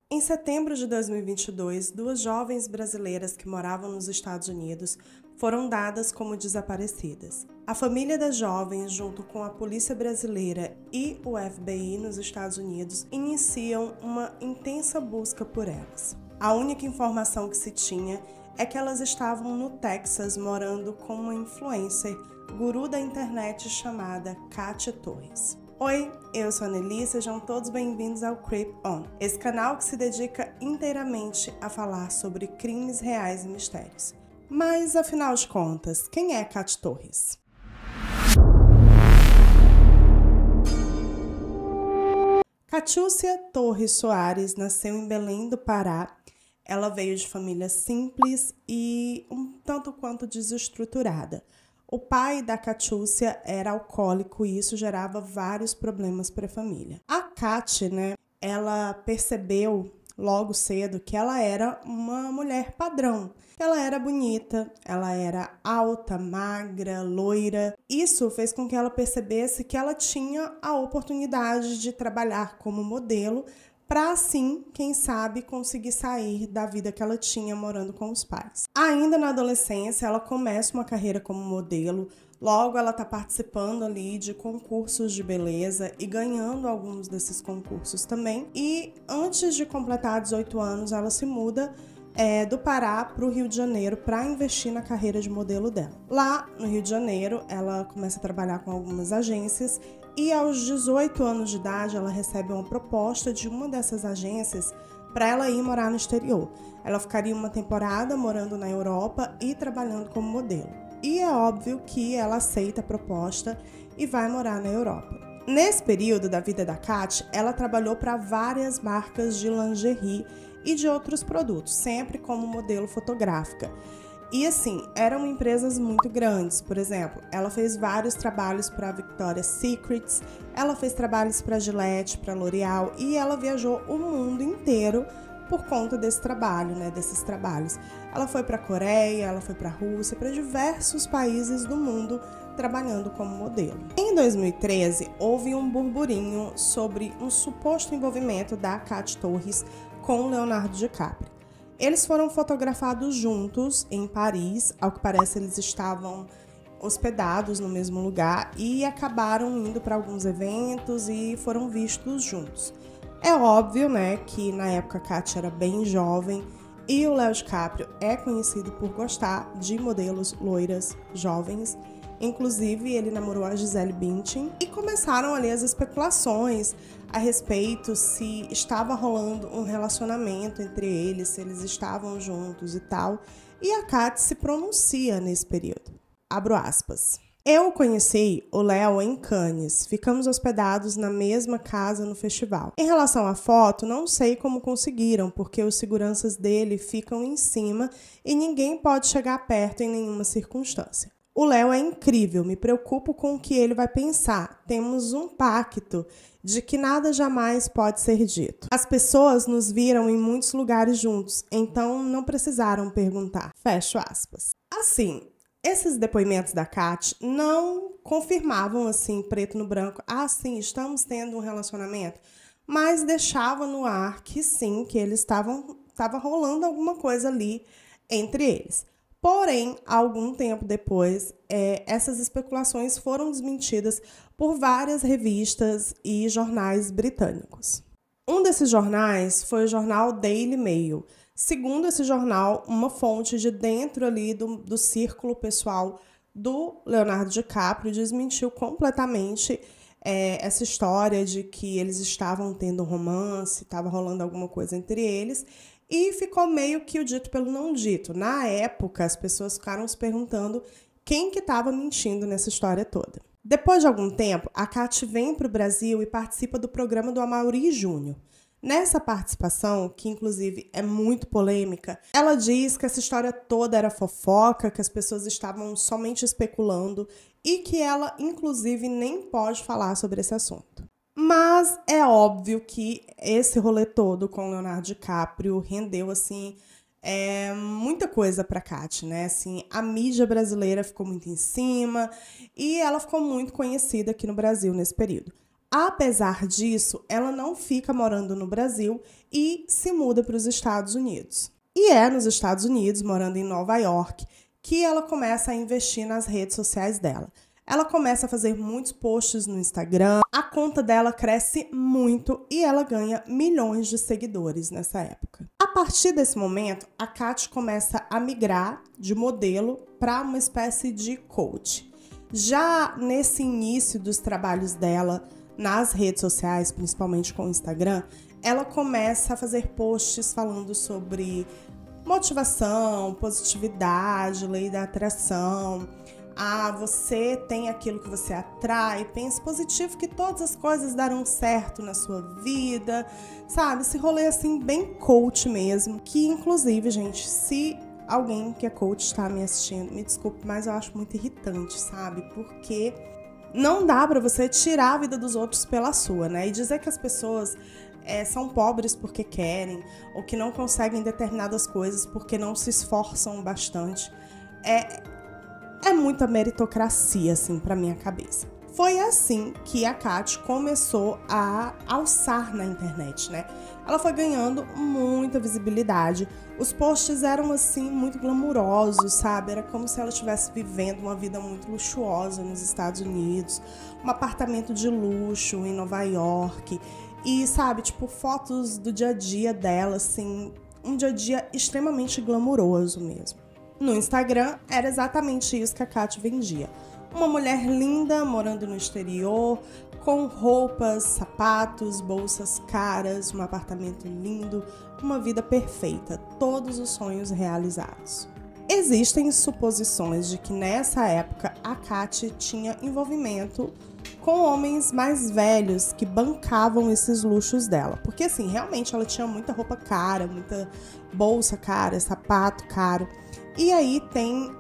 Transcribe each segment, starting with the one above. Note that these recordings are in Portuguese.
Em setembro de 2022, duas jovens brasileiras que moravam nos Estados Unidos foram dadas como desaparecidas. A família das jovens, junto com a polícia brasileira e o FBI nos Estados Unidos, iniciam uma intensa busca por elas. A única informação que se tinha é que elas estavam no Texas morando com uma influencer, guru da internet chamada Kátia Torres. Oi, eu sou a Nelly, sejam todos bem-vindos ao Creep On, esse canal que se dedica inteiramente a falar sobre crimes reais e mistérios. Mas, afinal de contas, quem é Kátia Torres? Catiúcia Torres Soares nasceu em Belém do Pará. Ela veio de família simples e um tanto quanto desestruturada. O pai da Catiúcia era alcoólico e isso gerava vários problemas para a família. A Cati, ela percebeu logo cedo que ela era uma mulher padrão. Ela era bonita, ela era alta, magra, loira. Isso fez com que ela percebesse que ela tinha a oportunidade de trabalhar como modelo para assim, quem sabe, conseguir sair da vida que ela tinha morando com os pais. Ainda na adolescência, ela começa uma carreira como modelo. Logo, ela está participando ali de concursos de beleza e ganhando alguns desses concursos também. E antes de completar 18 anos, ela se muda do Pará para o Rio de Janeiro para investir na carreira de modelo dela. Lá no Rio de Janeiro, ela começa a trabalhar com algumas agências e aos 18 anos de idade ela recebe uma proposta de uma dessas agências para ela ir morar no exterior. Ela ficaria uma temporada morando na Europa e trabalhando como modelo. E é óbvio que ela aceita a proposta e vai morar na Europa. Nesse período da vida da Kátia, ela trabalhou para várias marcas de lingerie e de outros produtos, sempre como modelo fotográfica. E assim, eram empresas muito grandes. Por exemplo, ela fez vários trabalhos para Victoria's Secret, ela fez trabalhos para Gillette, para L'Oréal e ela viajou o mundo inteiro por conta desse trabalho, desses trabalhos. Ela foi para a Coreia, ela foi para a Rússia, para diversos países do mundo trabalhando como modelo. Em 2013, houve um burburinho sobre um suposto envolvimento da Kátia Torres com Leonardo DiCaprio. Eles foram fotografados juntos em Paris, ao que parece eles estavam hospedados no mesmo lugar e acabaram indo para alguns eventos e foram vistos juntos. É óbvio, que na época a Kátia era bem jovem e o Léo DiCaprio é conhecido por gostar de modelos loiras jovens. Inclusive, ele namorou a Gisele Bündchen e começaram ali as especulações a respeito se estava rolando um relacionamento entre eles, se eles estavam juntos e tal. E a Kátia se pronuncia nesse período. Abro aspas. Eu conheci o Léo em Cannes, ficamos hospedados na mesma casa no festival. Em relação à foto, não sei como conseguiram, porque os seguranças dele ficam em cima e ninguém pode chegar perto em nenhuma circunstância. O Léo é incrível, me preocupo com o que ele vai pensar. Temos um pacto de que nada jamais pode ser dito. As pessoas nos viram em muitos lugares juntos, então não precisaram perguntar. Fecho aspas. Assim, esses depoimentos da Kátia não confirmavam assim, preto no branco, sim, estamos tendo um relacionamento, mas deixava no ar que sim, que eles estava rolando alguma coisa ali entre eles. Porém, algum tempo depois, essas especulações foram desmentidas por várias revistas e jornais britânicos. Um desses jornais foi o jornal Daily Mail. Segundo esse jornal, uma fonte de dentro ali do círculo pessoal do Leonardo DiCaprio desmentiu completamente essa história de que eles estavam tendo um romance, estava rolando alguma coisa entre eles. E ficou meio que o dito pelo não dito. Na época, as pessoas ficaram se perguntando quem que estava mentindo nessa história toda. Depois de algum tempo, a Kátia vem para o Brasil e participa do programa do Amaury Júnior. Nessa participação, que inclusive é muito polêmica, ela diz que essa história toda era fofoca, que as pessoas estavam somente especulando e que ela, inclusive, nem pode falar sobre esse assunto. Mas é óbvio que esse rolê todo com o Leonardo DiCaprio rendeu, assim, muita coisa pra Kátia, Assim, a mídia brasileira ficou muito em cima e ela ficou muito conhecida aqui no Brasil nesse período. Apesar disso, ela não fica morando no Brasil e se muda para os Estados Unidos. E é nos Estados Unidos, morando em Nova York, que ela começa a investir nas redes sociais dela. Ela começa a fazer muitos posts no Instagram, a conta dela cresce muito e ela ganha milhões de seguidores nessa época. A partir desse momento, a Kat começa a migrar de modelo para uma espécie de coach. Já nesse início dos trabalhos dela nas redes sociais, principalmente com o Instagram, ela começa a fazer posts falando sobre motivação, positividade, lei da atração. Você tem aquilo que você atrai, pense positivo que todas as coisas darão certo na sua vida, sabe? Esse rolê assim bem coach mesmo, que inclusive, gente, se alguém que é coach está me assistindo, me desculpe, mas eu acho muito irritante, sabe? Porque não dá pra você tirar a vida dos outros pela sua, né? E dizer que as pessoas são pobres porque querem, ou que não conseguem determinadas coisas porque não se esforçam bastante, é muita meritocracia, assim, pra minha cabeça. Foi assim que a Kat começou a alçar na internet, né? Ela foi ganhando muita visibilidade. Os posts eram, assim, muito glamurosos, sabe? Era como se ela estivesse vivendo uma vida muito luxuosa nos Estados Unidos. Um apartamento de luxo em Nova York. E, sabe, tipo, fotos do dia a dia dela, assim, um dia a dia extremamente glamuroso mesmo. No Instagram, era exatamente isso que a Kat vendia. Uma mulher linda, morando no exterior, com roupas, sapatos, bolsas caras, um apartamento lindo, uma vida perfeita, todos os sonhos realizados. Existem suposições de que nessa época a Kat tinha envolvimento com homens mais velhos que bancavam esses luxos dela. Porque assim, realmente ela tinha muita roupa cara, muita bolsa cara, sapato caro. E aí tem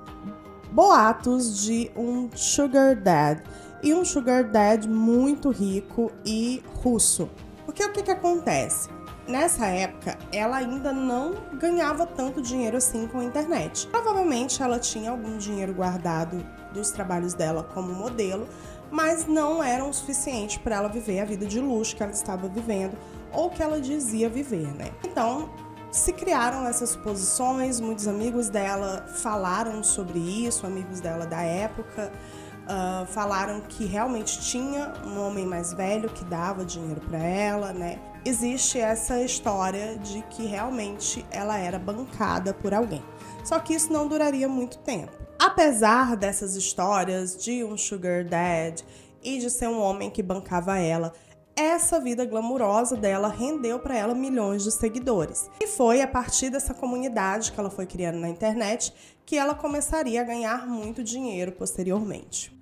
boatos de um sugar dad. E um sugar dad muito rico e russo. Porque o que acontece? Nessa época, ela ainda não ganhava tanto dinheiro assim com a internet. Provavelmente ela tinha algum dinheiro guardado dos trabalhos dela como modelo, mas não eram o suficiente para ela viver a vida de luxo que ela estava vivendo ou que ela dizia viver, né? Então, se criaram essas suposições, muitos amigos dela falaram sobre isso, amigos dela da época, falaram que realmente tinha um homem mais velho que dava dinheiro para ela, né? Existe essa história de que realmente ela era bancada por alguém. Só que isso não duraria muito tempo. Apesar dessas histórias de um sugar dad e de ser um homem que bancava ela, essa vida glamurosa dela rendeu para ela milhões de seguidores. E foi a partir dessa comunidade que ela foi criando na internet que ela começaria a ganhar muito dinheiro posteriormente.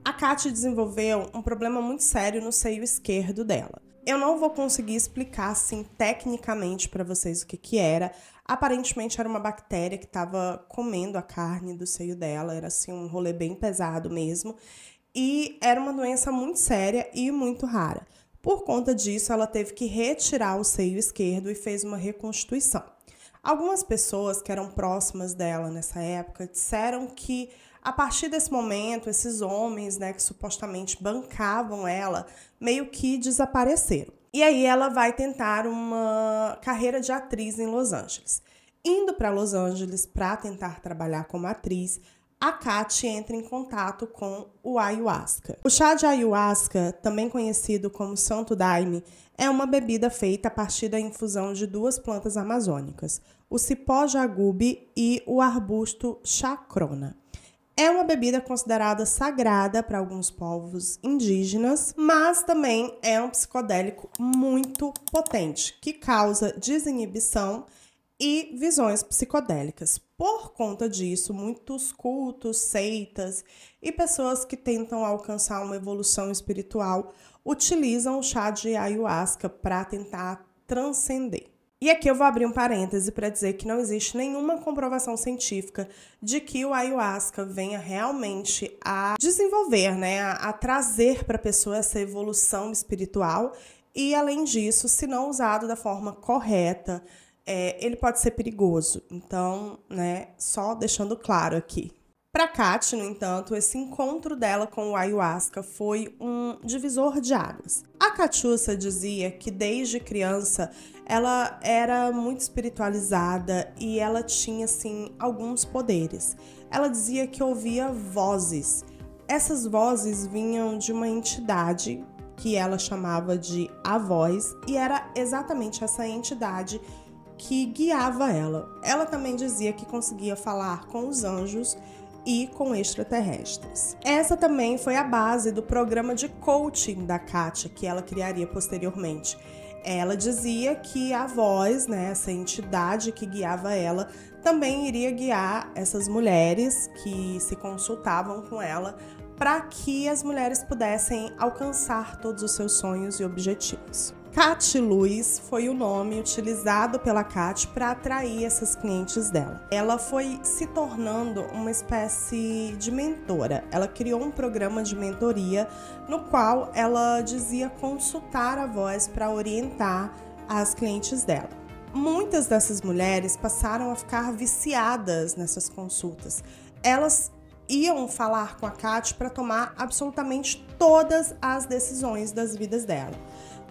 A Kat desenvolveu um problema muito sério no seio esquerdo dela. Eu não vou conseguir explicar assim tecnicamente para vocês o que era. Aparentemente era uma bactéria que estava comendo a carne do seio dela, era assim um rolê bem pesado mesmo. E era uma doença muito séria e muito rara. Por conta disso, ela teve que retirar o seio esquerdo e fez uma reconstituição. Algumas pessoas que eram próximas dela nessa época disseram que a partir desse momento, esses homens, né, que supostamente bancavam ela, meio que desapareceram. E aí ela vai tentar uma carreira de atriz em Los Angeles. Indo para Los Angeles para tentar trabalhar como atriz, a Kat entra em contato com o ayahuasca. O chá de ayahuasca, também conhecido como Santo Daime, é uma bebida feita a partir da infusão de duas plantas amazônicas, o cipó jagube e o arbusto chacrona. É uma bebida considerada sagrada para alguns povos indígenas, mas também é um psicodélico muito potente, que causa desinibição e visões psicodélicas. Por conta disso, muitos cultos, seitas e pessoas que tentam alcançar uma evolução espiritual utilizam o chá de ayahuasca para tentar transcender. E aqui eu vou abrir um parêntese para dizer que não existe nenhuma comprovação científica de que o ayahuasca venha realmente a desenvolver, né, a trazer para a pessoa essa evolução espiritual. E, além disso, se não usado da forma correta, ele pode ser perigoso. Então, né, só deixando claro aqui. Para Kat, no entanto, esse encontro dela com o ayahuasca foi um divisor de águas. A Catiúcia dizia que desde criança ela era muito espiritualizada e ela tinha assim alguns poderes. Ela dizia que ouvia vozes. Essas vozes vinham de uma entidade que ela chamava de a voz, e era exatamente essa entidade que guiava ela. Ela também dizia que conseguia falar com os anjos e com extraterrestres. Essa também foi a base do programa de coaching da Kátia, que ela criaria posteriormente. Ela dizia que a voz, né, essa entidade que guiava ela, também iria guiar essas mulheres que se consultavam com ela para que as mulheres pudessem alcançar todos os seus sonhos e objetivos. Kat Luz foi o nome utilizado pela Kat para atrair essas clientes dela. Ela foi se tornando uma espécie de mentora. Ela criou um programa de mentoria no qual ela dizia consultar a voz para orientar as clientes dela. Muitas dessas mulheres passaram a ficar viciadas nessas consultas. Elas iam falar com a Kat para tomar absolutamente todas as decisões das vidas dela.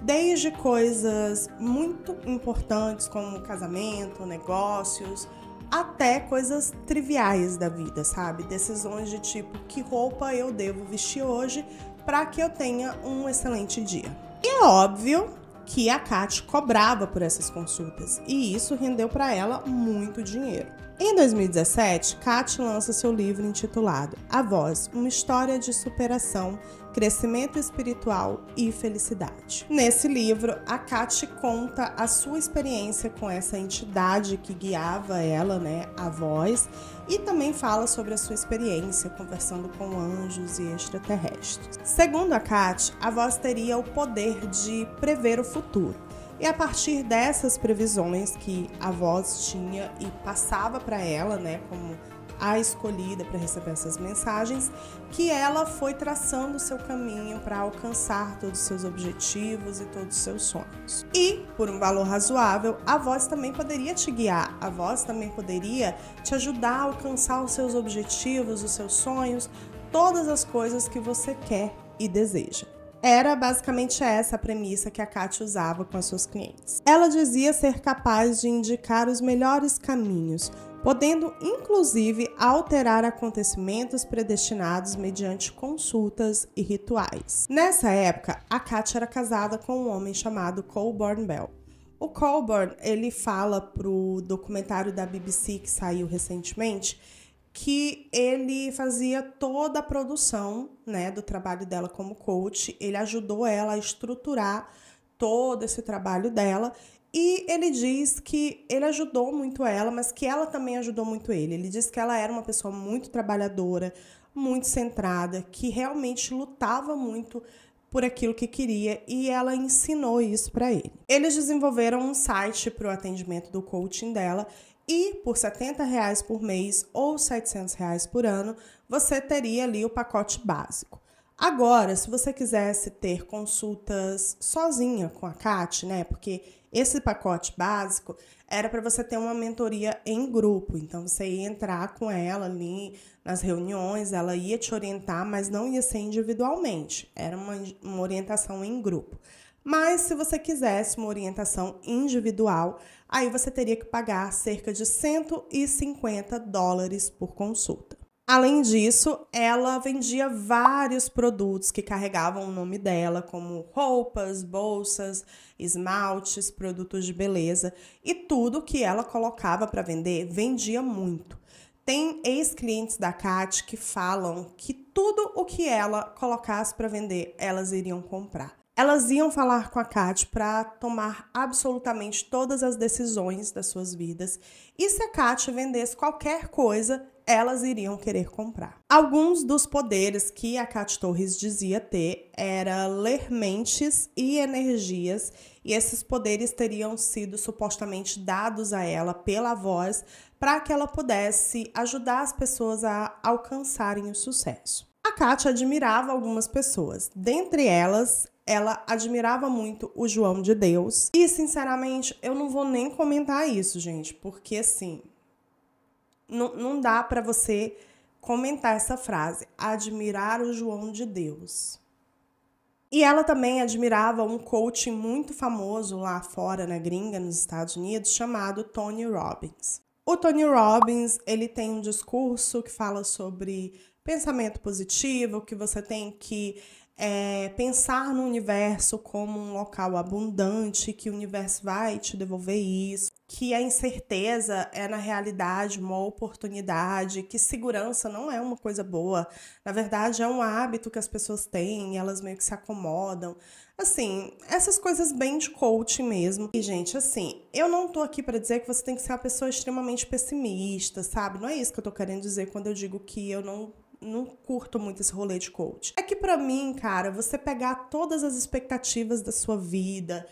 Desde coisas muito importantes como casamento, negócios, até coisas triviais da vida, sabe? Decisões de tipo, que roupa eu devo vestir hoje para que eu tenha um excelente dia. E é óbvio que a Kat cobrava por essas consultas e isso rendeu para ela muito dinheiro. Em 2017, Kat lança seu livro intitulado A Voz, uma história de superação, crescimento espiritual e felicidade. Nesse livro, a Kat conta a sua experiência com essa entidade que guiava ela, né, a voz, e também fala sobre a sua experiência conversando com anjos e extraterrestres. Segundo a Kat, a voz teria o poder de prever o futuro. E a partir dessas previsões que a voz tinha e passava para ela, né, como a escolhida para receber essas mensagens, que ela foi traçando o seu caminho para alcançar todos os seus objetivos e todos os seus sonhos. E, por um valor razoável, a voz também poderia te guiar, a voz também poderia te ajudar a alcançar os seus objetivos, os seus sonhos, todas as coisas que você quer e deseja. Era basicamente essa a premissa que a Kat usava com as suas clientes. Ela dizia ser capaz de indicar os melhores caminhos, podendo inclusive alterar acontecimentos predestinados mediante consultas e rituais. Nessa época, a Kat era casada com um homem chamado Colborne Bell. O Colborne, ele fala pro documentário da BBC que saiu recentemente que ele fazia toda a produção, né, do trabalho dela como coach. Ele ajudou ela a estruturar todo esse trabalho dela e ele diz que ele ajudou muito ela, mas que ela também ajudou muito ele. Ele diz que ela era uma pessoa muito trabalhadora, muito centrada, que realmente lutava muito por aquilo que queria e ela ensinou isso para ele. Eles desenvolveram um site para o atendimento do coaching dela e por R$70 por mês ou R$700 por ano, você teria ali o pacote básico. Agora, se você quisesse ter consultas sozinha com a Kat, né? Porque esse pacote básico era para você ter uma mentoria em grupo. Então, você ia entrar com ela ali nas reuniões, ela ia te orientar, mas não ia ser individualmente. Era uma orientação em grupo. Mas se você quisesse uma orientação individual, aí você teria que pagar cerca de $150 por consulta. Além disso, ela vendia vários produtos que carregavam o nome dela, como roupas, bolsas, esmaltes, produtos de beleza, e tudo que ela colocava para vender vendia muito. Tem ex-clientes da Kat que falam que tudo o que ela colocasse para vender, elas iriam comprar. Elas iam falar com a Kat para tomar absolutamente todas as decisões das suas vidas. E se a Kat vendesse qualquer coisa, elas iriam querer comprar. Alguns dos poderes que a Kat Torres dizia ter era ler mentes e energias. E esses poderes teriam sido supostamente dados a ela pela voz para que ela pudesse ajudar as pessoas a alcançarem o sucesso. A Kat admirava algumas pessoas. Dentre elas, ela admirava muito o João de Deus. E, sinceramente, eu não vou nem comentar isso, gente. Porque, assim, não dá pra você comentar essa frase: admirar o João de Deus. E ela também admirava um coach muito famoso lá fora, na gringa, nos Estados Unidos, chamado Tony Robbins. O Tony Robbins, ele tem um discurso que fala sobre pensamento positivo, que você tem que pensar no universo como um local abundante, que o universo vai te devolver isso, que a incerteza é, na realidade, uma oportunidade, que segurança não é uma coisa boa. Na verdade, é um hábito que as pessoas têm, elas meio que se acomodam. Assim, essas coisas bem de coaching mesmo. E, gente, assim, eu não tô aqui pra dizer que você tem que ser uma pessoa extremamente pessimista, sabe? Não é isso que eu tô querendo dizer quando eu digo que eu não curto muito esse rolê de coach. É que pra mim, cara, você pegar todas as expectativas da sua vida,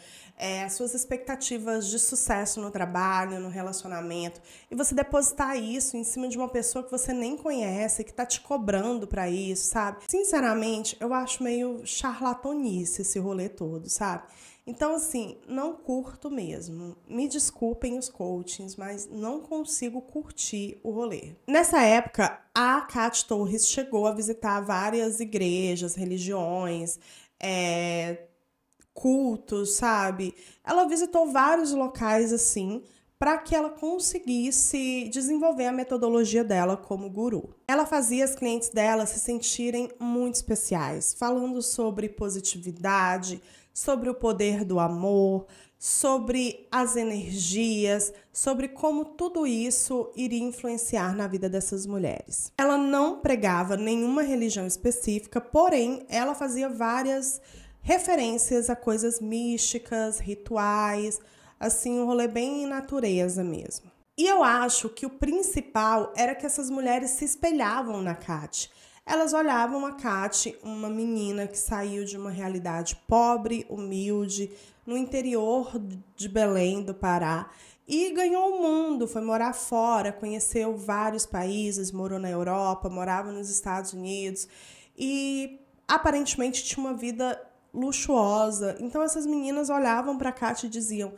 as suas expectativas de sucesso no trabalho, no relacionamento, e você depositar isso em cima de uma pessoa que você nem conhece, que tá te cobrando pra isso, sabe? Sinceramente, eu acho meio charlatanice esse rolê todo, sabe? Então, assim, não curto mesmo. Me desculpem os coachings, mas não consigo curtir o rolê. Nessa época, a Kat Torres chegou a visitar várias igrejas, religiões, cultos, sabe? Ela visitou vários locais, assim, para que ela conseguisse desenvolver a metodologia dela como guru. Ela fazia as clientes dela se sentirem muito especiais, falando sobre positividade, sobre o poder do amor, sobre as energias, sobre como tudo isso iria influenciar na vida dessas mulheres. Ela não pregava nenhuma religião específica, porém, ela fazia várias referências a coisas místicas, rituais, assim, um rolê bem natureza mesmo. E eu acho que o principal era que essas mulheres se espelhavam na Kat. Elas olhavam a Kat, uma menina que saiu de uma realidade pobre, humilde, no interior de Belém do Pará, e ganhou o mundo, foi morar fora, conheceu vários países, morou na Europa, morava nos Estados Unidos e aparentemente tinha uma vida luxuosa. Então essas meninas olhavam para a Kat e diziam: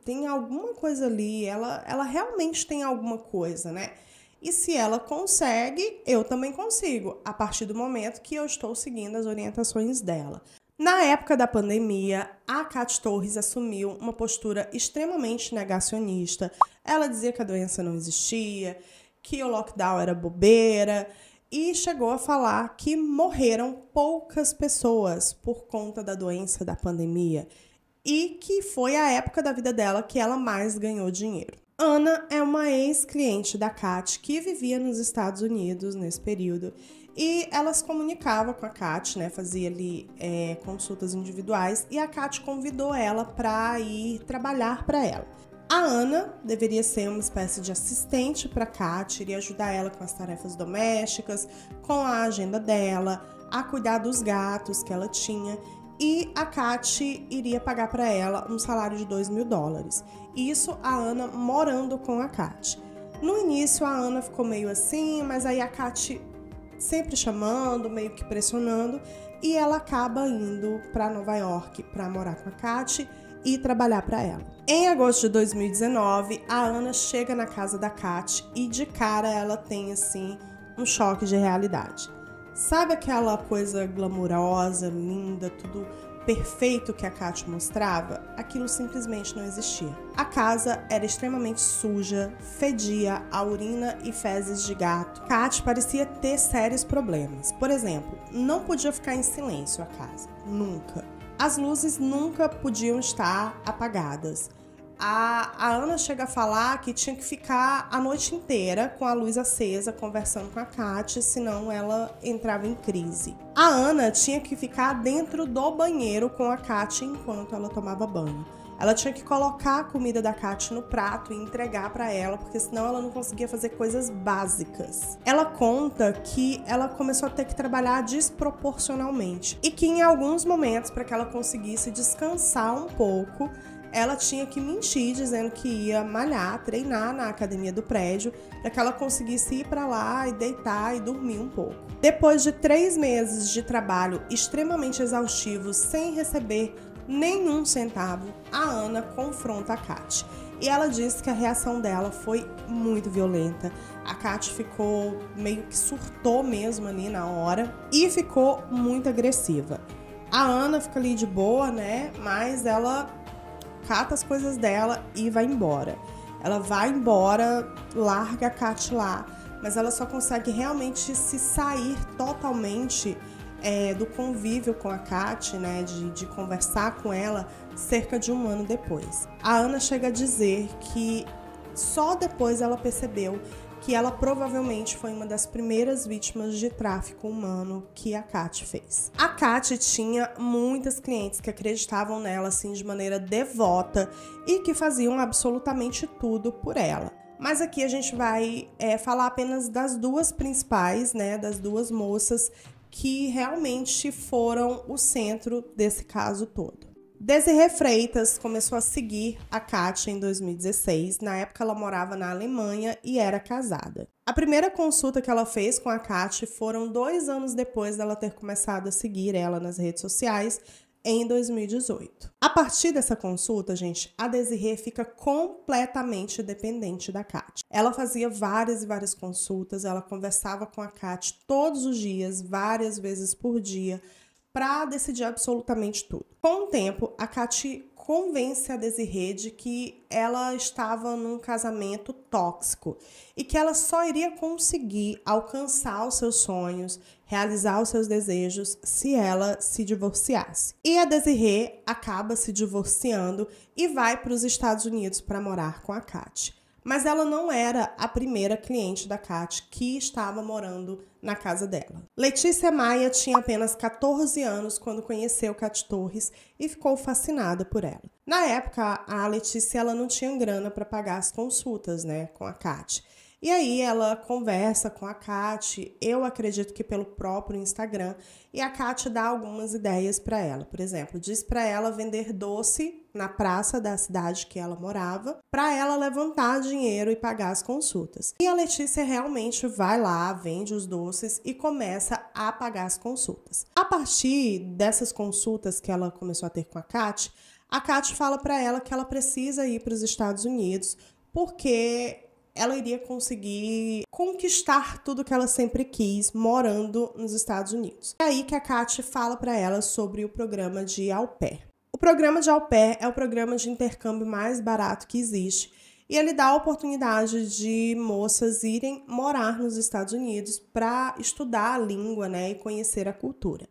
tem alguma coisa ali, ela realmente tem alguma coisa, né? E se ela consegue, eu também consigo, a partir do momento que eu estou seguindo as orientações dela. Na época da pandemia, a Kat Torres assumiu uma postura extremamente negacionista. Ela dizia que a doença não existia, que o lockdown era bobeira, e chegou a falar que morreram poucas pessoas por conta da doença da pandemia, e que foi a época da vida dela que ela mais ganhou dinheiro. Ana é uma ex-cliente da Kat que vivia nos Estados Unidos nesse período e ela se comunicava com a Kat, né, fazia ali consultas individuais, e a Kat convidou ela para ir trabalhar para ela. A Ana deveria ser uma espécie de assistente para a Kat, iria ajudar ela com as tarefas domésticas, com a agenda dela, a cuidar dos gatos que ela tinha, e a Kat iria pagar para ela um salário de $2.000. Isso a Ana morando com a Kat. No início a Ana ficou meio assim, mas aí a Kat sempre chamando, meio que pressionando, e ela acaba indo para Nova York para morar com a Kat e trabalhar para ela. Em agosto de 2019, a Ana chega na casa da Kat e de cara ela tem assim um choque de realidade. Sabe aquela coisa glamurosa, linda, tudo perfeito que a Kat mostrava? Aquilo simplesmente não existia. A casa era extremamente suja, fedia a urina e fezes de gato. Kat parecia ter sérios problemas. Por exemplo, não podia ficar em silêncio a casa, nunca. As luzes nunca podiam estar apagadas. A Ana chega a falar que tinha que ficar a noite inteira com a luz acesa, conversando com a Kat, senão ela entrava em crise. A Ana tinha que ficar dentro do banheiro com a Kat enquanto ela tomava banho. Ela tinha que colocar a comida da Kat no prato e entregar para ela, porque senão ela não conseguia fazer coisas básicas. Ela conta que ela começou a ter que trabalhar desproporcionalmente e que em alguns momentos, para que ela conseguisse descansar um pouco, ela tinha que mentir, dizendo que ia malhar, treinar na academia do prédio, para que ela conseguisse ir para lá e deitar e dormir um pouco. Depois de 3 meses de trabalho extremamente exaustivos, sem receber nenhum centavo, a Ana confronta a Kat E ela disse que a reação dela foi muito violenta. A Kátia ficou meio que surtou mesmo ali na hora e ficou muito agressiva. A Ana fica ali de boa, né? Mas ela cata as coisas dela e vai embora. Ela vai embora, larga a Kátia lá, mas ela só consegue realmente se sair totalmente do convívio com a Kátia, né, de conversar com ela, cerca de 1 ano depois. A Ana chega a dizer que só depois ela percebeu que ela provavelmente foi uma das primeiras vítimas de tráfico humano que a Kátia fez. A Kátia tinha muitas clientes que acreditavam nela assim de maneira devota e que faziam absolutamente tudo por ela. Mas aqui a gente vai falar apenas das duas principais, né, das duas moças que realmente foram o centro desse caso todo. Desirê Freitas começou a seguir a Kátia em 2016. Na época ela morava na Alemanha e era casada. A primeira consulta que ela fez com a Kátia foram 2 anos depois dela ter começado a seguir ela nas redes sociais, em 2018. A partir dessa consulta, gente, a Desirê fica completamente dependente da Kátia. Ela fazia várias e várias consultas, ela conversava com a Kátia todos os dias, várias vezes por dia, para decidir absolutamente tudo. Com o tempo, a Kátia convence a Desirê de que ela estava num casamento tóxico e que ela só iria conseguir alcançar os seus sonhos, realizar os seus desejos, se ela se divorciasse. E a Desirê acaba se divorciando e vai para os Estados Unidos para morar com a Kátia. Mas ela não era a primeira cliente da Kátia que estava morando na casa dela. Letícia Maia tinha apenas 14 anos quando conheceu Kátia Torres e ficou fascinada por ela. Na época, a Letícia ela não tinha grana para pagar as consultas, né, com a Kátia. E aí ela conversa com a Kátia, eu acredito que pelo próprio Instagram, e a Kátia dá algumas ideias para ela. Por exemplo, diz para ela vender doce na praça da cidade que ela morava, para ela levantar dinheiro e pagar as consultas. E a Letícia realmente vai lá, vende os doces e começa a pagar as consultas. A partir dessas consultas que ela começou a ter com a Kátia fala para ela que ela precisa ir para os Estados Unidos, porque ela iria conseguir conquistar tudo que ela sempre quis morando nos Estados Unidos. É aí que a Kátia fala para ela sobre o programa de au pair. O programa de au pair é o programa de intercâmbio mais barato que existe e ele dá a oportunidade de moças irem morar nos Estados Unidos para estudar a língua, né, e conhecer a cultura.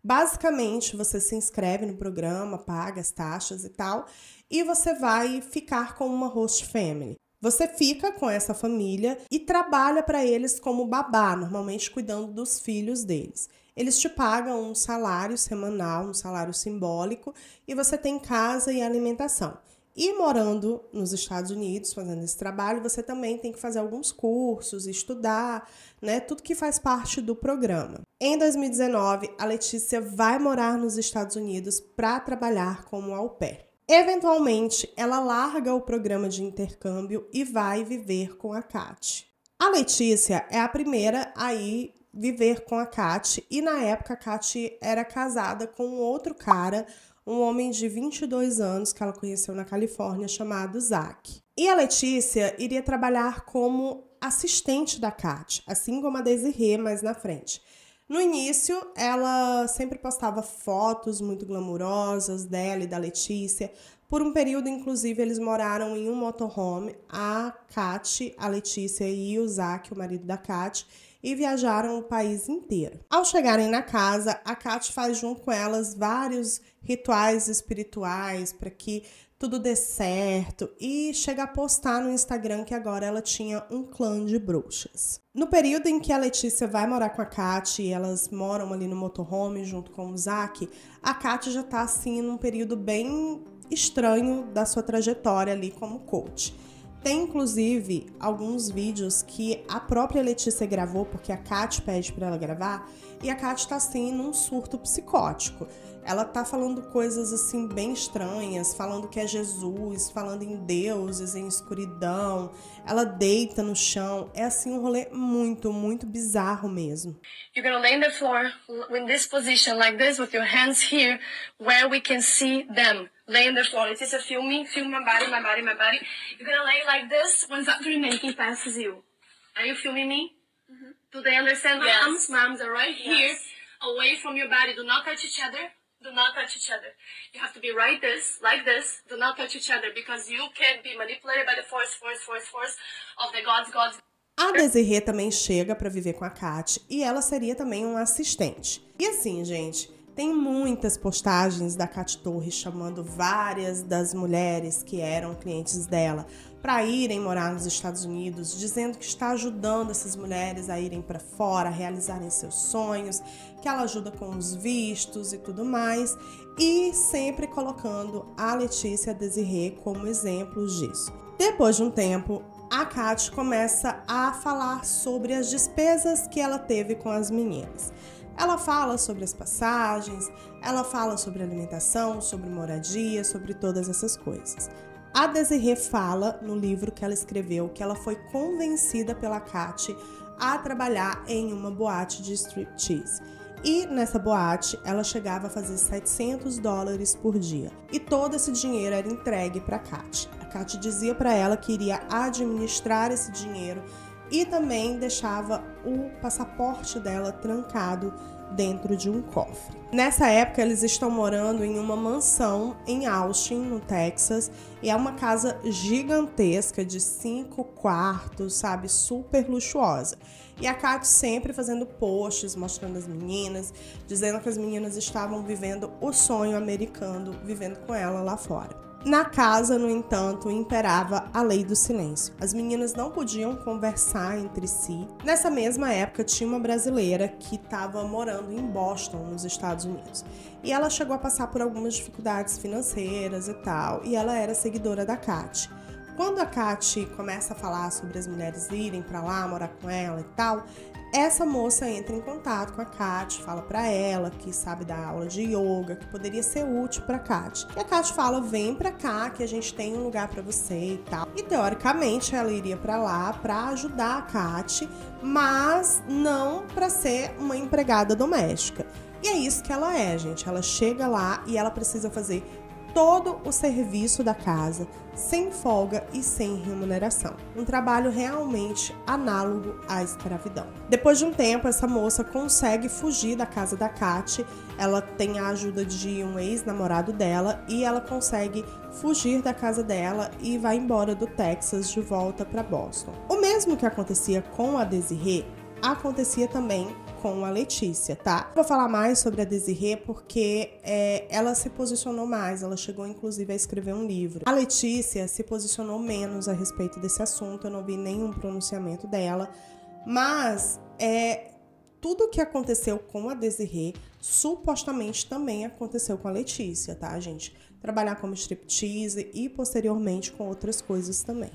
Basicamente, você se inscreve no programa, paga as taxas e tal, e você vai ficar com uma host family. Você fica com essa família e trabalha para eles como babá, normalmente cuidando dos filhos deles. Eles te pagam um salário semanal, um salário simbólico, e você tem casa e alimentação. E morando nos Estados Unidos, fazendo esse trabalho, você também tem que fazer alguns cursos, estudar, né? Tudo que faz parte do programa. Em 2019, a Letícia vai morar nos Estados Unidos para trabalhar como au pair. Eventualmente, ela larga o programa de intercâmbio e vai viver com a Kátia. A Letícia é a primeira a ir viver com a Kátia e na época a Kátia era casada com um outro cara, um homem de 22 anos que ela conheceu na Califórnia chamado Zach. E a Letícia iria trabalhar como assistente da Kátia, assim como a Desirê mais na frente. No início, ela sempre postava fotos muito glamourosas dela e da Letícia. Por um período, inclusive, eles moraram em um motorhome, a Kátia, a Letícia e o Zach, o marido da Kátia, e viajaram o país inteiro. Ao chegarem na casa, a Kátia faz junto com elas vários rituais espirituais para que tudo dê certo e chega a postar no Instagram que agora ela tinha um clã de bruxas. No período em que a Letícia vai morar com a Kátia e elas moram ali no motorhome junto com o Zach, a Kátia já tá assim num período bem estranho da sua trajetória ali como coach. Tem, inclusive, alguns vídeos que a própria Letícia gravou, porque a Kátia pede para ela gravar, e a Kátia tá, assim, num surto psicótico. ela tá falando coisas assim bem estranhas, falando que é Jesus, falando em deuses, em escuridão. Ela deita no chão. É assim um rolê muito, muito bizarro mesmo. You're gonna lay on the floor in this position like this with your hands here where we can see them. Lay on the floor. It is a feel my body, my body, my body. You're gonna lay like this when Factory Making passes you. Are you filming me? Mm-hmm. Do they understand? Yes. Moms are right here, away from your body. Do not touch each other. Do not touch each other. You have to be right this, like this. Do not touch each other because you can be manipulated by the force of the gods. A Desirê também chega para viver com a Kat e ela seria também um assistente. E assim, gente, tem muitas postagens da Kat Torres chamando várias das mulheres que eram clientes dela para irem morar nos Estados Unidos, dizendo que está ajudando essas mulheres a irem para fora, a realizarem seus sonhos, que ela ajuda com os vistos e tudo mais, e sempre colocando a Letícia e a Desirê como exemplos disso. Depois de um tempo, a Kat começa a falar sobre as despesas que ela teve com as meninas. Ela fala sobre as passagens, ela fala sobre alimentação, sobre moradia, sobre todas essas coisas. A Desirê fala no livro que ela escreveu que ela foi convencida pela Kat a trabalhar em uma boate de striptease. E nessa boate, ela chegava a fazer $700 por dia. E todo esse dinheiro era entregue para a Kat. A Kat dizia para ela que iria administrar esse dinheiro e também deixava o passaporte dela trancado dentro de um cofre. Nessa época, eles estão morando em uma mansão em Austin, no Texas, e é uma casa gigantesca de 5 quartos, sabe, super luxuosa. E a Kat sempre fazendo posts, mostrando as meninas, dizendo que as meninas estavam vivendo o sonho americano, vivendo com ela lá fora. Na casa, no entanto, imperava a lei do silêncio. As meninas não podiam conversar entre si. Nessa mesma época, tinha uma brasileira que estava morando em Boston, nos Estados Unidos. E ela chegou a passar por algumas dificuldades financeiras e tal, e ela era seguidora da Kat. Quando a Kat começa a falar sobre as mulheres irem para lá, morar com ela e tal, essa moça entra em contato com a Kat, fala pra ela que sabe dar aula de yoga, que poderia ser útil pra Kat. E a Kat fala, vem pra cá que a gente tem um lugar pra você e tal. E teoricamente ela iria pra lá pra ajudar a Kat, mas não pra ser uma empregada doméstica. E é isso que ela é, gente. Ela chega lá e ela precisa fazer todo o serviço da casa, sem folga e sem remuneração. Um trabalho realmente análogo à escravidão. Depois de um tempo, essa moça consegue fugir da casa da Kat. Ela tem a ajuda de um ex-namorado dela e ela consegue fugir da casa dela e vai embora do Texas de volta para Boston. O mesmo que acontecia com a Desirê, acontecia também com a Letícia, tá? Vou falar mais sobre a Desirê porque ela se posicionou mais, ela chegou inclusive a escrever um livro. A Letícia se posicionou menos a respeito desse assunto, eu não vi nenhum pronunciamento dela, mas tudo que aconteceu com a Desirê supostamente também aconteceu com a Letícia, tá, gente? Trabalhar como striptease e posteriormente com outras coisas também.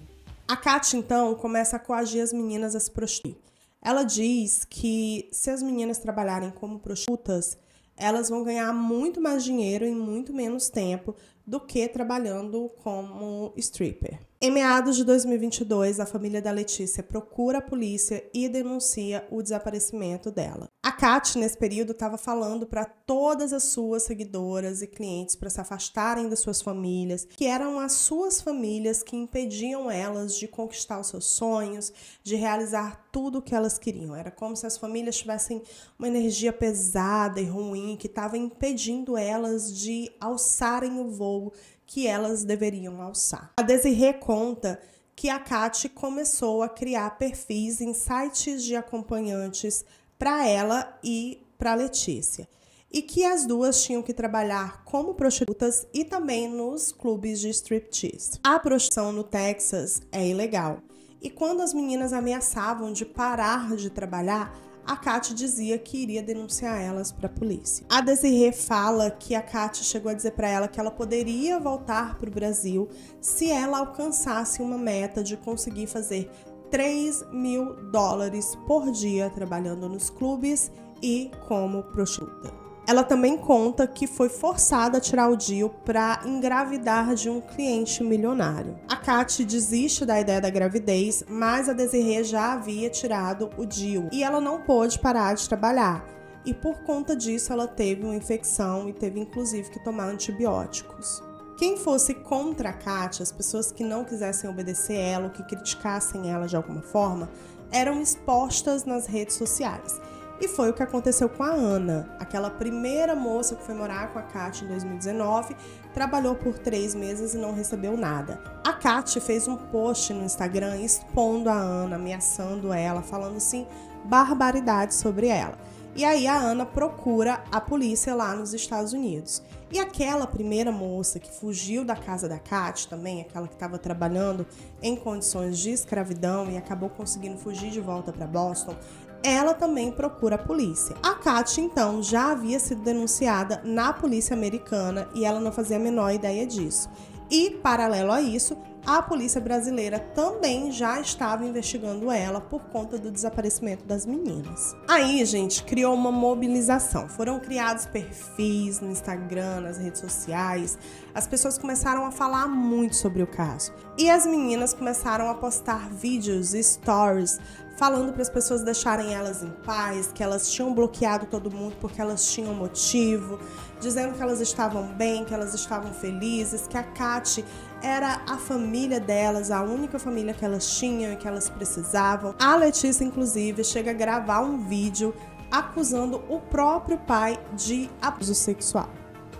A Kat, então, começa a coagir as meninas a se prostituir. Ela diz que se as meninas trabalharem como prostitutas, elas vão ganhar muito mais dinheiro em muito menos tempo do que trabalhando como stripper. Em meados de 2022, a família da Letícia procura a polícia e denuncia o desaparecimento dela. A Kat, nesse período, estava falando para todas as suas seguidoras e clientes para se afastarem das suas famílias, que eram as suas famílias que impediam elas de conquistar os seus sonhos, de realizar tudo o que elas queriam. Era como se as famílias tivessem uma energia pesada e ruim que estava impedindo elas de alçarem o voo que elas deveriam alçar. A Desirê conta que a Kat começou a criar perfis em sites de acompanhantes para ela e para Letícia, e que as duas tinham que trabalhar como prostitutas e também nos clubes de striptease. A prostituição no Texas é ilegal, e quando as meninas ameaçavam de parar de trabalhar, a Kat dizia que iria denunciar elas para a polícia. A Desirê fala que a Kat chegou a dizer para ela que ela poderia voltar para o Brasil se ela alcançasse uma meta de conseguir fazer $3.000 por dia trabalhando nos clubes e como prostituta. Ela também conta que foi forçada a tirar o DIU para engravidar de um cliente milionário. A Kat desiste da ideia da gravidez, mas a Desirê já havia tirado o DIU e ela não pôde parar de trabalhar. E por conta disso ela teve uma infecção e teve inclusive que tomar antibióticos. Quem fosse contra a Kat, as pessoas que não quisessem obedecer ela ou que criticassem ela de alguma forma, eram expostas nas redes sociais. E foi o que aconteceu com a Ana, aquela primeira moça que foi morar com a Kat em 2019, trabalhou por 3 meses e não recebeu nada. A Kat fez um post no Instagram expondo a Ana, ameaçando ela, falando assim, barbaridades sobre ela. E aí a Ana procura a polícia lá nos Estados Unidos. E aquela primeira moça que fugiu da casa da Kat também, aquela que estava trabalhando em condições de escravidão e acabou conseguindo fugir de volta para Boston, ela também procura a polícia. A Kat, então, já havia sido denunciada na polícia americana e ela não fazia a menor ideia disso. E, paralelo a isso, a polícia brasileira também já estava investigando ela por conta do desaparecimento das meninas. Aí, gente, criou uma mobilização. Foram criados perfis no Instagram, nas redes sociais. As pessoas começaram a falar muito sobre o caso. E as meninas começaram a postar vídeos e stories falando para as pessoas deixarem elas em paz, que elas tinham bloqueado todo mundo porque elas tinham motivo, dizendo que elas estavam bem, que elas estavam felizes, que a Kat era a família delas, a única família que elas tinham e que elas precisavam. A Letícia, inclusive, chega a gravar um vídeo acusando o próprio pai de abuso sexual.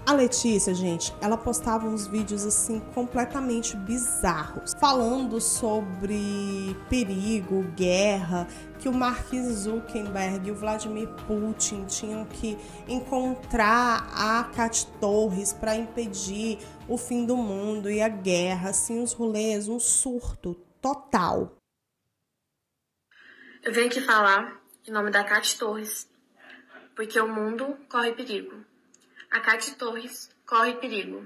A Letícia, gente, ela postava uns vídeos assim completamente bizarros, falando sobre perigo, guerra, que o Mark Zuckerberg e o Vladimir Putin tinham que encontrar a Kat Torres para impedir o fim do mundo e a guerra, assim, os rolês, um surto total. Eu venho aqui falar em nome da Kat Torres, porque o mundo corre perigo. A Kat Torres corre perigo.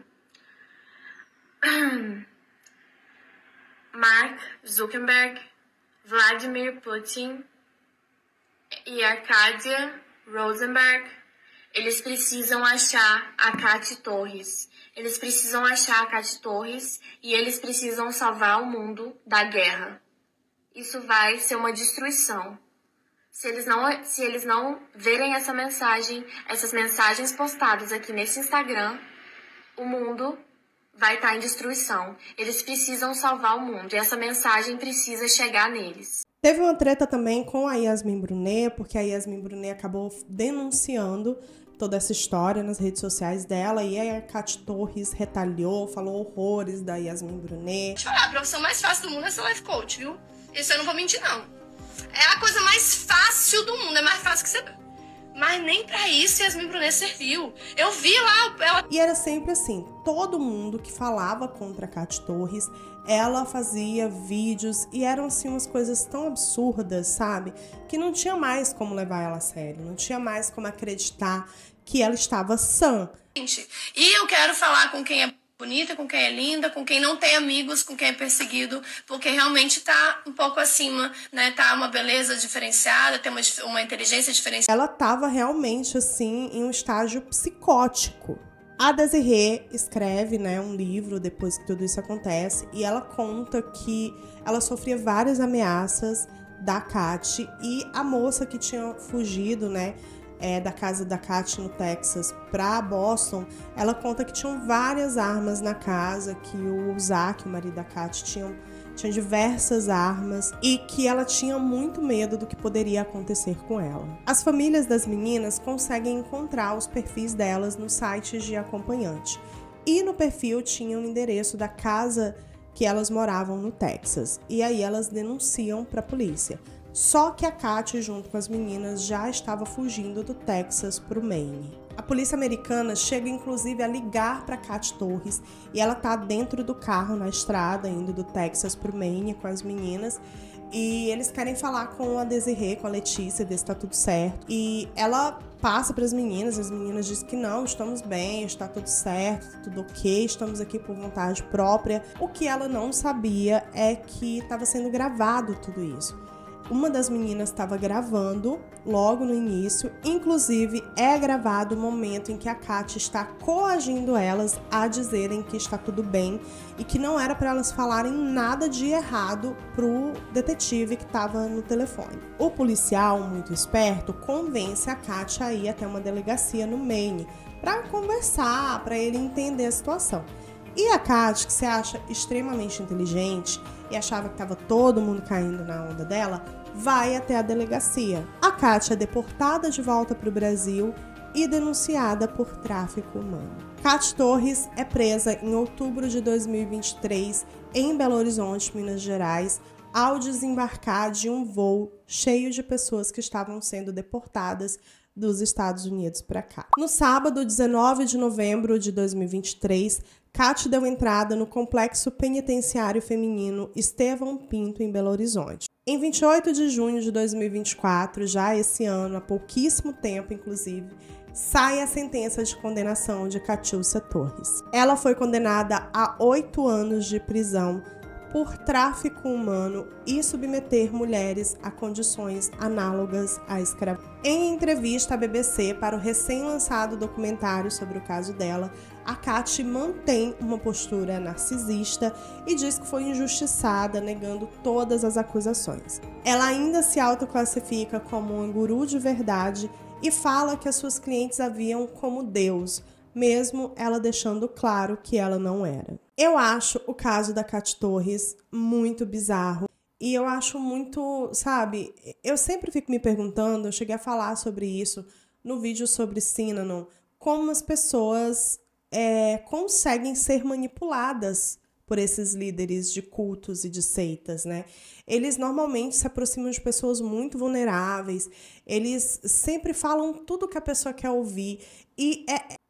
Mark Zuckerberg, Vladimir Putin e Arcadia Rosenberg, eles precisam achar a Kat Torres. Eles precisam achar a Kat Torres e eles precisam salvar o mundo da guerra. Isso vai ser uma destruição. Se eles não verem essas mensagens postadas aqui nesse Instagram, o mundo vai estar em destruição. Eles precisam salvar o mundo e essa mensagem precisa chegar neles. Teve uma treta também com a Yasmin Brunet, porque a Yasmin Brunet acabou denunciando toda essa história nas redes sociais dela e a Kat Torres retaliou, falou horrores da Yasmin Brunet. Deixa eu falar, a profissão mais fácil do mundo é ser life coach, viu? Isso eu não vou mentir, não. É a coisa mais fácil do mundo, é mais fácil que você... Mas nem pra isso Yasmin Brunet serviu. Eu vi lá ela... E era sempre assim, todo mundo que falava contra a Kat Torres, ela fazia vídeos e eram assim umas coisas tão absurdas, sabe? Que não tinha mais como levar ela a sério, não tinha mais como acreditar que ela estava sã. E eu quero falar com quem é bonita, com quem é linda, com quem não tem amigos, com quem é perseguido, porque realmente tá um pouco acima, né? Tá uma beleza diferenciada, tem uma inteligência diferenciada. Ela tava realmente, assim, em um estágio psicótico. A Desirê escreve, né, um livro depois que tudo isso acontece e ela conta que ela sofria várias ameaças da Kat e a moça que tinha fugido, né, da casa da Kat no Texas para Boston, ela conta que tinham várias armas na casa, que o Zach, o marido da Kat, tinha diversas armas e que ela tinha muito medo do que poderia acontecer com ela. As famílias das meninas conseguem encontrar os perfis delas nos sites de acompanhante e no perfil tinha o endereço da casa que elas moravam no Texas e aí elas denunciam para a polícia. Só que a Kat, junto com as meninas, já estava fugindo do Texas para o Maine. A polícia americana chega inclusive a ligar para Kat Torres e ela tá dentro do carro na estrada, indo do Texas para o Maine com as meninas. E eles querem falar com a Desirê, com a Letícia, ver se tá tudo certo. E ela passa para as meninas dizem que não, estamos bem, está tudo certo, tá tudo ok, estamos aqui por vontade própria. O que ela não sabia é que estava sendo gravado tudo isso. uma das meninas estava gravando logo no início, inclusive é gravado o momento em que a Kátia está coagindo elas a dizerem que está tudo bem e que não era para elas falarem nada de errado pro detetive que estava no telefone. O policial, muito esperto, convence a Kátia a ir até uma delegacia no Maine para conversar, para ele entender a situação. E a Kátia, que se acha extremamente inteligente e achava que estava todo mundo caindo na onda dela, vai até a delegacia. A Kátia é deportada de volta para o Brasil e denunciada por tráfico humano. Kátia Torres é presa em outubro de 2023 em Belo Horizonte, Minas Gerais, ao desembarcar de um voo cheio de pessoas que estavam sendo deportadas dos Estados Unidos para cá. No sábado, 19 de novembro de 2023, Kátia deu entrada no Complexo Penitenciário Feminino Estevão Pinto, em Belo Horizonte. Em 28 de junho de 2024, já esse ano, há pouquíssimo tempo inclusive, sai a sentença de condenação de Catiúcia Torres. Ela foi condenada a 8 anos de prisão por tráfico humano e submeter mulheres a condições análogas à escravidão. Em entrevista à BBC para o recém-lançado documentário sobre o caso dela, a Kátia mantém uma postura narcisista e diz que foi injustiçada, negando todas as acusações. Ela ainda se autoclassifica como uma guru de verdade e fala que as suas clientes a viam como Deus, mesmo ela deixando claro que ela não era. Eu acho o caso da Kátia Torres muito bizarro e eu acho muito, sabe, eu sempre fico me perguntando, eu cheguei a falar sobre isso no vídeo sobre Synanon, como as pessoas conseguem ser manipuladas por esses líderes de cultos e de seitas, né? Eles normalmente se aproximam de pessoas muito vulneráveis, eles sempre falam tudo que a pessoa quer ouvir e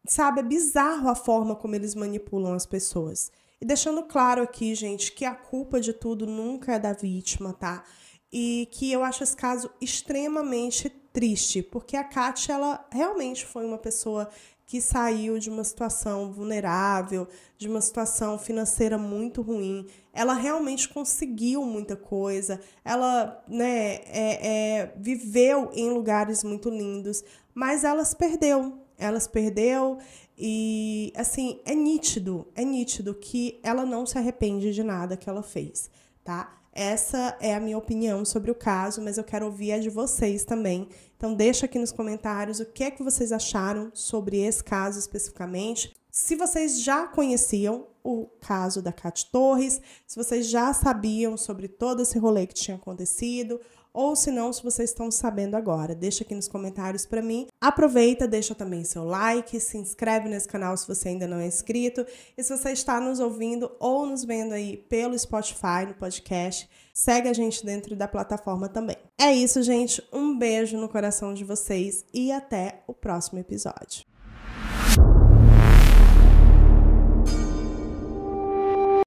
sabe, é bizarro a forma como eles manipulam as pessoas. E deixando claro aqui, gente, que a culpa de tudo nunca é da vítima, tá? E que eu acho esse caso extremamente triste, porque a Kátia, ela realmente foi uma pessoa que saiu de uma situação vulnerável, de uma situação financeira muito ruim. Ela realmente conseguiu muita coisa, ela, né, viveu em lugares muito lindos, mas ela se perdeu. Ela se perdeu e, assim, é nítido que ela não se arrepende de nada que ela fez, tá? Essa é a minha opinião sobre o caso, mas eu quero ouvir a de vocês também. Então deixa aqui nos comentários o que é que vocês acharam sobre esse caso especificamente. Se vocês já conheciam o caso da Kátia Torres, se vocês já sabiam sobre todo esse rolê que tinha acontecido, ou se não, se vocês estão sabendo agora. Deixa aqui nos comentários para mim. Aproveita, deixa também seu like, se inscreve nesse canal se você ainda não é inscrito. E se você está nos ouvindo ou nos vendo aí pelo Spotify, no podcast, segue a gente dentro da plataforma também. É isso, gente. Um beijo no coração de vocês e até o próximo episódio.